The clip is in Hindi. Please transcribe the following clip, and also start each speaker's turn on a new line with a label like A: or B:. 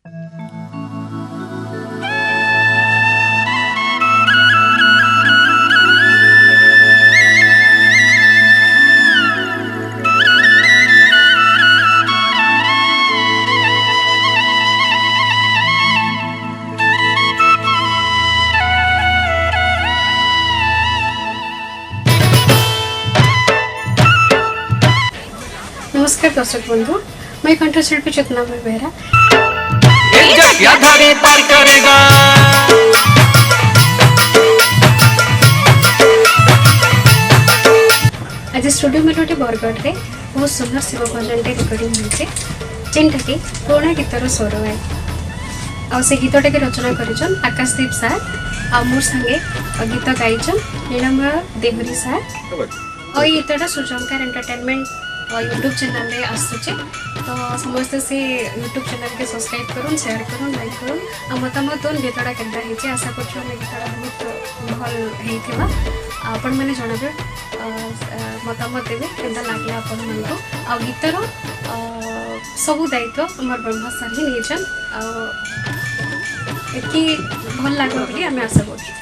A: नमस्कार दर्शक बंधु, मैं कंठशिल्पी चेतना बेहरा। आज स्टूडियो में गोटे बरगढ़ में बहुत सुंदर शिव भजन रिकॉर्डिंग होती जेनटा कि पुराणा गीतर स्वर है आ से गीतटा के रचना करिछन आकाशदीप सार आ मोर संगे गीत गाइछन नीलमय देवरी सार और ये गीतटा सुजंकार एंटरटेनमेंट यूट्यूब चैनल रे आसुचे तो समस्त से यूट्यूब चैनल के सब्सक्राइब करूँ शेयर करूँ लाइक करूँ आ मतामत दोन गीतटा केनता हेचे आशा करछु हम गीतटा बहुत भल हेइथिबा आपण माने जणाबे मतामत देवे केनता लागले आपण मानको आ गीतर सब दायित्व हमर ब्रह्मा सर ही नेछन आ एकी भल लागो बोली हम आशा करछु।